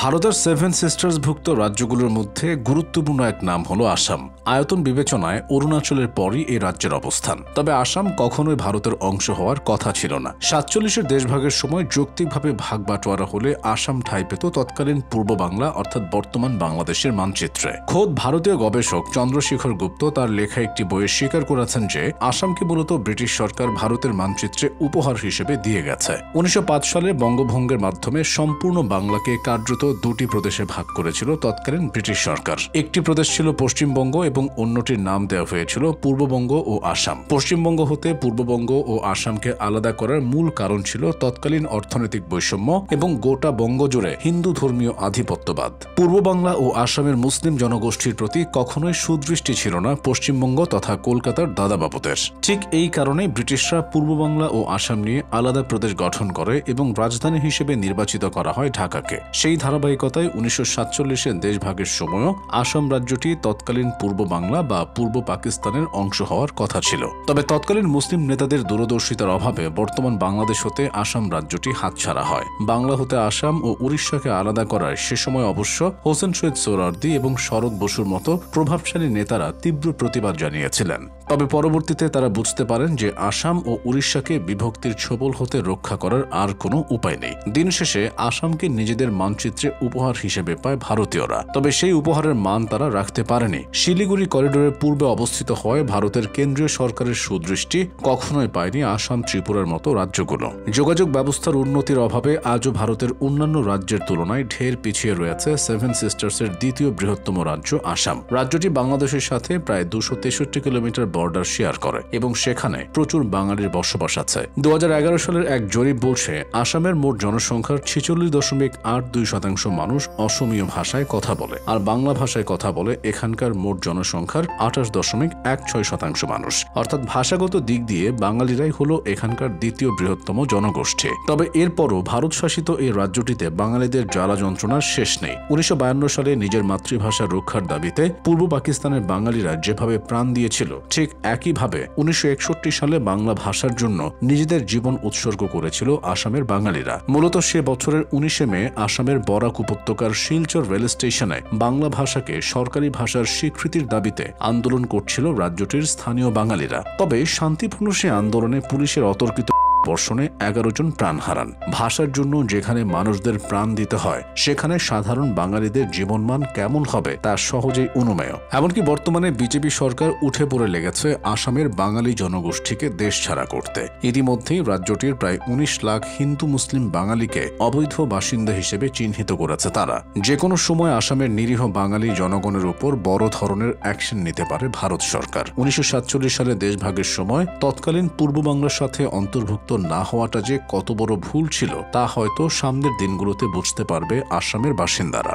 ভারতের সেভেন সিস্টার্সভুক্ত রাজ্যগুলোর মধ্যে গুরুত্বপূর্ণ এক নাম হলো আসাম। আয়তন বিবেচনায় অরুণাচলের পরই এই রাজ্যের অবস্থান। তবে আসাম কখনোই ভারতের অংশ হওয়ার কথা ছিল না। ৪৭-এর দেশভাগের সময় যৌক্তিকভাবে ভাগ বাটোয়ারা হলে আসাম ঠাঁই পেত তৎকালীন পূর্ব বাংলা অর্থাৎ বর্তমান বাংলাদেশের মানচিত্রে। খোদ ভারতীয় গবেষক চন্দ্রশেখর গুপ্ত তার লেখা একটি বইয়ে স্বীকার করেছেন যে আসামকে মূলত ব্রিটিশ সরকার ভারতের মানচিত্রে উপহার হিসেবে দিয়ে গেছে। ১৯০৫ সালে বঙ্গভঙ্গের মাধ্যমে সম্পূর্ণ বাংলাকে কার্যত দুটি প্রদেশে ভাগ করেছিল তৎকালীন ব্রিটিশ সরকার। একটি প্রদেশ ছিল পশ্চিমবঙ্গ এবং অন্যটির নাম দেওয়া হয়েছিল পূর্ববঙ্গ ও আসাম। পশ্চিমবঙ্গ হতে পূর্ববঙ্গ ও আসামকে আলাদা করার মূল কারণ ছিল তৎকালীন অর্থনৈতিক বৈষম্য এবং গোটা বঙ্গ জুড়ে হিন্দু ধর্মীয় আধিপত্যবাদ। পূর্ব বাংলা ও আসামের মুসলিম জনগোষ্ঠীর প্রতি কখনোই সুদৃষ্টি ছিল না পশ্চিমবঙ্গ তথা কলকাতার দাদাবাবুদের। ঠিক এই কারণে ব্রিটিশরা পূর্ব বাংলা ও আসাম নিয়ে আলাদা প্রদেশ গঠন করে এবং রাজধানী হিসেবে নির্বাচিত করা হয় ঢাকাকে। সেই ধারাবাহিকতায় ১৯৪৭-এর দেশভাগের সময়ও আসাম রাজ্যটি তৎকালীন পূর্ব বাংলা বা পূর্ব পাকিস্তানের অংশ হওয়ার কথা ছিল। তবে তৎকালীন মুসলিম নেতাদের দূরদর্শিতার অভাবে বর্তমান বাংলাদেশ হতে আসাম রাজ্যটি হাতছাড়া হয়। বাংলা হতে আসাম ও উড়িষ্যাকে আলাদা করায় সে সময় অবশ্য হোসেন শহীদ সোহরাওয়ার্দী এবং শরৎ বসুর মতো প্রভাবশালী নেতারা তীব্র প্রতিবাদ জানিয়েছিলেন। তবে পরবর্তীতে তারা বুঝতে পারেন যে আসাম ও উড়িষ্যাকে বিভক্তির ছোবল হতে রক্ষা করার আর কোনো উপায় নেই। দিন শেষে আসামকে নিজেদের মানচিত্রে উপহার হিসেবে পায় ভারতীয়রা। তবে সেই উপহারের মান তারা রাখতে পারেনি। শিলিগুড়ি করিডোরের পূর্বে অবস্থিত হওয়ায় ভারতের কেন্দ্রীয় সরকারের সুদৃষ্টি কখনোই পায়নি আসাম ত্রিপুরার মতো রাজ্যগুলো। যোগাযোগ ব্যবস্থার উন্নতির অভাবে আজও ভারতের অন্যান্য রাজ্যের তুলনায় ঢের পিছিয়ে রয়েছে সেভেন সিস্টার্সের দ্বিতীয় বৃহত্তম রাজ্য আসাম। রাজ্যটি বাংলাদেশের সাথে প্রায় ২৬৩ কিলোমিটার বর্ডার শেয়ার করে এবং সেখানে প্রচুর বাঙালির বসবাস আছে। ২০১১ সালের এক জরিপ বলছে আসামের মোট জনসংখ্যার ৪৬.৮২% মানুষ অসমীয় ভাষায় কথা বলে, আর বাংলা ভাষায় কথা বলে এখানকার মোট জনসংখ্যার ২৮.১৬% মানুষ। অর্থাৎ ভাষাগত দিক দিয়ে বাঙালিরাই হলো এখানকার দ্বিতীয় বৃহত্তম জনগোষ্ঠী। তবে এরপরও ভারত শাসিত এই রাজ্যটিতে বাঙালিদের জ্বালা যন্ত্রণার শেষ নেই। ১৯৫২ সালে নিজের মাতৃভাষা রক্ষার দাবিতে পূর্ব পাকিস্তানের বাঙালিরা যেভাবে প্রাণ দিয়েছিল, ঠিক একইভাবে ১৯৬১ সালে বাংলা ভাষার জন্য নিজেদের জীবন উৎসর্গ করেছিল আসামের বাঙালিরা। মূলত সে বছরের ১৯ মে আসামের বরাক উপত্যকার শিলচর রেল স্টেশনে বাংলা ভাষাকে সরকারি ভাষার স্বীকৃতির দাবিতে আন্দোলন করছিল রাজ্যটির স্থানীয় বাঙালিরা। তবে শান্তিপূর্ণ সে আন্দোলনে পুলিশের অতর্কিত বর্ষণে ১১ জন প্রাণ হারান। ভাষার জন্য যেখানে মানুষদের প্রাণ দিতে হয়, সেখানে সাধারণ বাঙালিদের জীবনমান কেমন হবে তা সহজেই অনুমেয়। এমনকি বর্তমানে বিজেপি সরকার উঠে পড়ে লেগেছে আসামের বাঙালি জনগোষ্ঠীকে দেশ ছাড়া করতে। ইতিমধ্যেই রাজ্যটির প্রায় ১৯ লাখ হিন্দু মুসলিম বাঙালিকে অবৈধ বাসিন্দা হিসেবে চিহ্নিত করেছে তারা। যে কোনো সময় আসামের নিরীহ বাঙালি জনগণের উপর বড় ধরনের অ্যাকশন নিতে পারে ভারত সরকার। ১৯৪৭ সালে দেশভাগের সময় তৎকালীন পূর্ব বাংলার সাথে অন্তর্ভুক্ত না হওয়াটা যে কত বড় ভুল ছিল তা হয়তো সামনের দিনগুলোতে বুঝতে পারবে আসামের বাসিন্দারা।